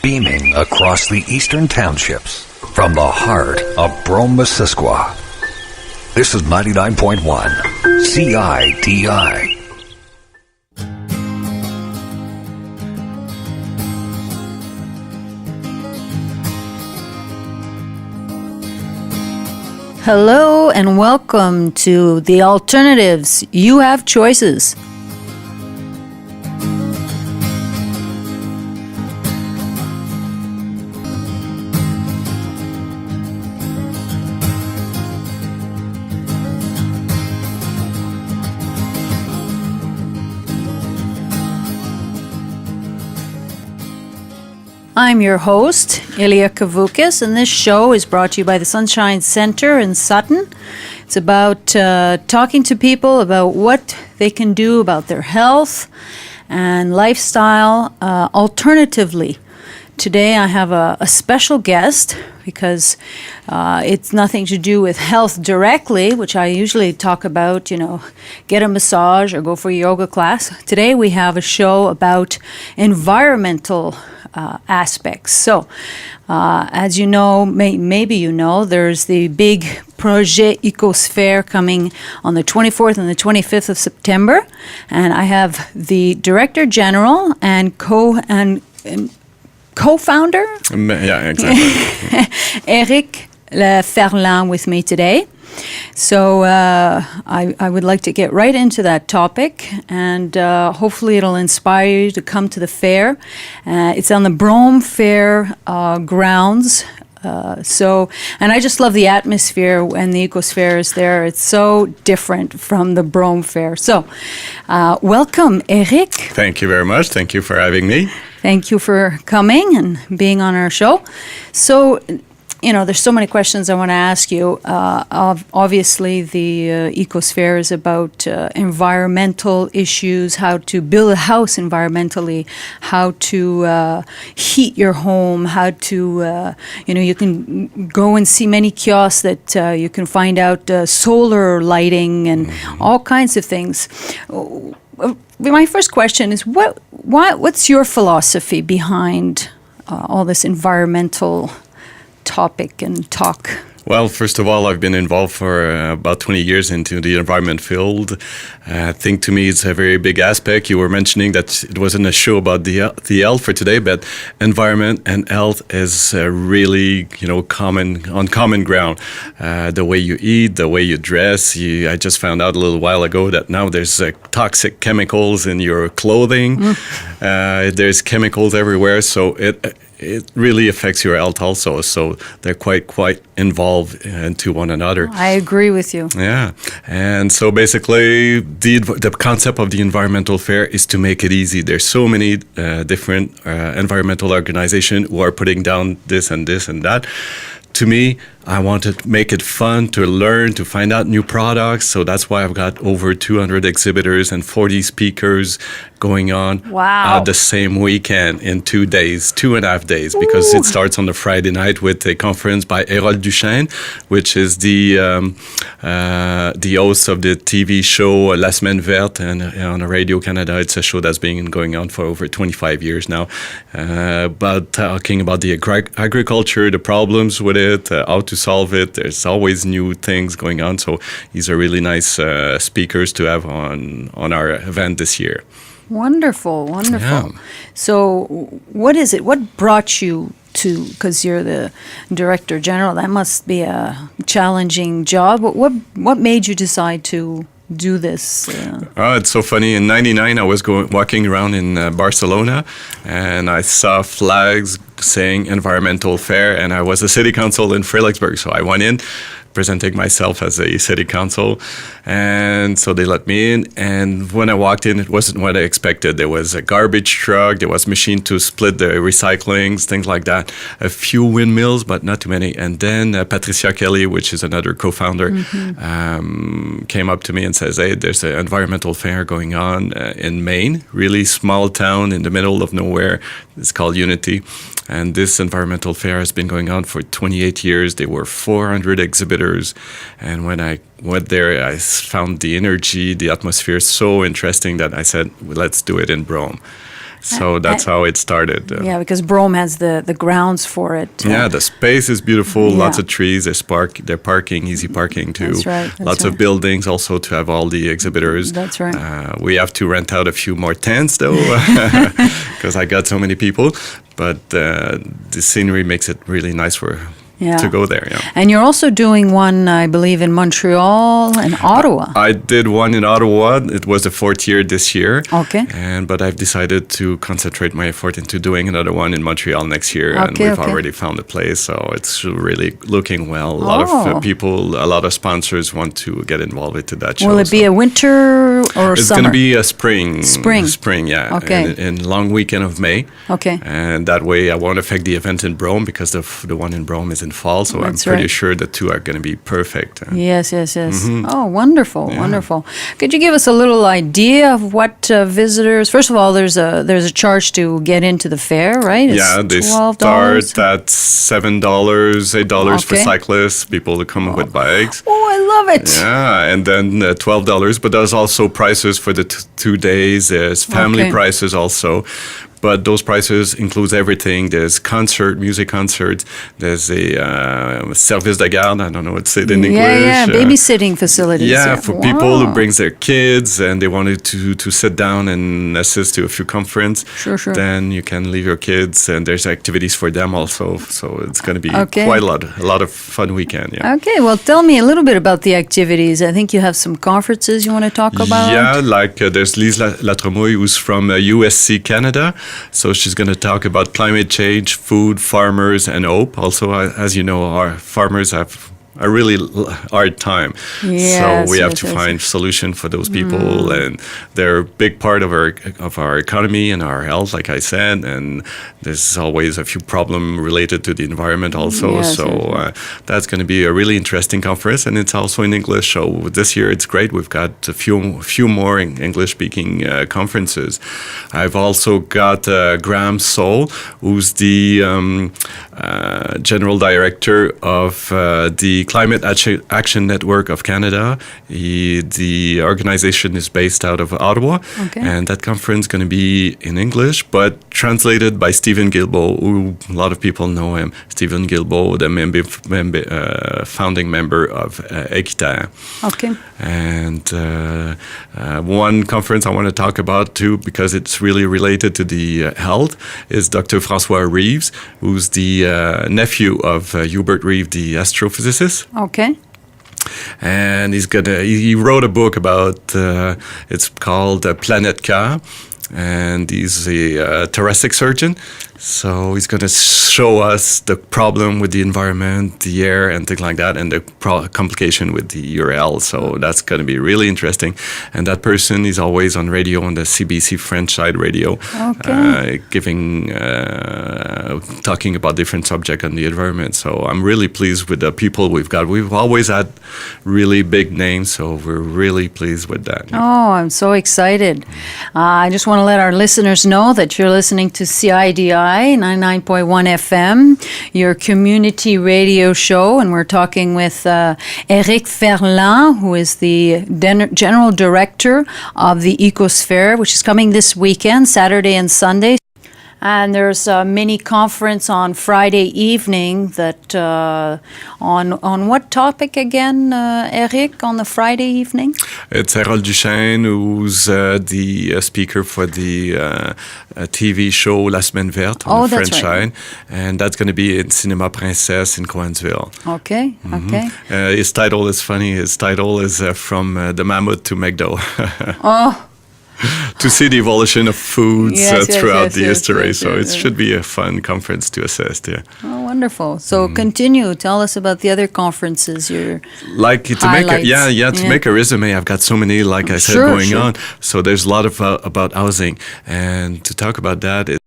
beaming across the eastern townships from the heart of Brome-Missisquoi. This is 99.1 CIDI. Hello and welcome to The Alternatives. You have choices. I'm your host, Ilya Kavukis, and this show is brought to you by the Sunshine Center in Sutton. It's about talking to people about what they can do about their health and lifestyle alternatively. Today I have a special guest because it's nothing to do with health directly, which I usually talk about, get a massage or go for a yoga class. Today we have a show about environmental aspects. So, as you know, maybe you know, there's the big Projet Ecosphere coming on the 24th and the 25th of September, and I have the Director General and co-founder, yeah, exactly, Eric Ferland with me today. So I would like to get right into that topic, and hopefully it'll inspire you to come to the fair. It's on the Brome Fair grounds. And I just love the atmosphere when the Ecosphere is there. It's so different from the Brome Fair. So welcome, Eric. Thank you very much. Thank you for having me. Thank you for coming and being on our show. So, there's so many questions I want to ask you. Obviously, the Ecosphere is about environmental issues, how to build a house environmentally, how to heat your home, how to, you can go and see many kiosks that you can find out solar lighting and all kinds of things. My first question is, what's your philosophy behind all this environmental topic and talk? Well, first of all, I've been involved for about 20 years into the environment field. I think to me it's a very big aspect. You were mentioning that it wasn't a show about the health for today, but environment and health is really, common ground. The way you eat, the way you dress. I just found out a little while ago that now there's toxic chemicals in your clothing. There's chemicals everywhere, so it really affects your health also. So they're quite involved into one another. I agree with you. Yeah. And so basically the concept of the environmental fair is to make it easy. There's so many different environmental organizations who are putting down this and this and that. To me, I want to make it fun to learn, to find out new products. So that's why I've got over 200 exhibitors and 40 speakers going on the same weekend in 2 days, 2.5 days, because it starts on the Friday night with a conference by Harold Duchesne, which is the host of the TV show La Semaine Verte, and on Radio Canada. It's a show that's been going on for over 25 years now, but talking about the agriculture, the problems with it, how to solve it. There's always new things going on. So these are really nice speakers to have on our event this year. Wonderful. Yeah. So what is it? What brought you to, because you're the Director General, that must be a challenging job. What made you decide to do this? It's so funny. In '99, I was walking around in Barcelona, and I saw flags saying environmental fair, and I was a city council in Fredericksburg, so I went in, presenting myself as a city council, and so they let me in. And when I walked in, it wasn't what I expected. There was a garbage truck, there was machine to split the recyclings, things like that. A few windmills, but not too many. And then Patricia Kelly, which is another co-founder, came up to me and says, "Hey, there's an environmental fair going on in Maine, really small town in the middle of nowhere. It's called Unity. And this environmental fair has been going on for 28 years. There were 400 exhibitors. And when I went there, I found the energy, the atmosphere so interesting that I said, let's do it in Brome. So that's how it started. Yeah, because Brome has the grounds for it. Yeah, the space is beautiful. Yeah. Lots of trees. There's parking, easy parking too. That's right. Lots of buildings also to have all the exhibitors. That's right. We have to rent out a few more tents though, because I got so many people. But the scenery makes it really nice to go there. Yeah. And you're also doing one, I believe, in Montreal and Ottawa. I did one in Ottawa. It was the 4th year this year. Okay. But I've decided to concentrate my effort into doing another one in Montreal next year. And we've already found a place, so it's really looking well. A lot of people, a lot of sponsors want to get involved into that show. Will it be a winter or it's summer? It's going to be a spring. Spring, yeah. Okay. In long weekend of May. Okay. And that way I won't affect the event in Brome because the one in Brome is in fall, so I'm pretty sure the two are going to be perfect. Yes. Oh, wonderful. Could you give us a little idea of what visitors? First of all, there's a charge to get into the fair, right? It's they $12. start at $7, $8 for cyclists, people that come with bikes. Oh, I love it. Yeah, and then $12. But there's also prices for the 2 days. There's family prices also. But those prices includes everything. There's music concerts. There's a service de garde. I don't know what to say in English. Yeah, babysitting facilities. Yeah, for people who brings their kids and they wanted to sit down and assist to a few conference. Sure. Then you can leave your kids, and there's activities for them also. So it's going to be quite a lot of fun weekend. Yeah. Okay, well, tell me a little bit about the activities. I think you have some conferences you want to talk about. Yeah, like there's Lise Latremouille, who's from USC Canada. So she's going to talk about climate change, food, farmers, and hope. Also, as you know, our farmers have a really hard time. So we have to find solution for those people, and they're a big part of our economy and our health, like I said. And there's always a few problems related to the environment also. That's going to be a really interesting conference, and it's also in English. So this year it's great. We've got a few more English-speaking conferences. I've also got Graham Soul, who's the general director of the Climate Action Network of Canada. The organization is based out of Ottawa, and that conference is going to be in English, but translated by Stephen Guilbeault, who a lot of people know him. Stephen Guilbeault, the founding member of Ecosphere. Okay. And one conference I want to talk about too, because it's really related to the health, is Dr. François Reeves, who's the nephew of Hubert Reeves, the astrophysicist. Okay. And he wrote a book about, it's called Planet K, and he's a thoracic surgeon. So he's going to show us the problem with the environment, the air, and things like that, and the complication with the URL. So that's going to be really interesting. And that person is always on radio, on the CBC French side radio, talking about different subjects on the environment. So I'm really pleased with the people we've got. We've always had really big names, so we're really pleased with that. Oh, I'm so excited. I just want to let our listeners know that you're listening to CIDI 99.1 FM, your community radio show, and we're talking with Eric Ferland, who is the general director of the Ecosphere, which is coming this weekend, Saturday and Sunday. And there's a mini conference on Friday evening that on what topic again, Eric, on the Friday evening? It's Harold Duchesne, who's the speaker for the TV show La Semaine Verte on the French side. And that's going to be in Cinéma Princesse in Coinsville. Okay. His title is funny. His title is From the Mammoth to McDo. To see the evolution of foods throughout the history. So it should be a fun conference to assist, Oh, wonderful. So continue. Tell us about the other conferences, your highlights. To make a resume, I've got so many, like I said, going on. So there's a lot of about housing. And to talk about that,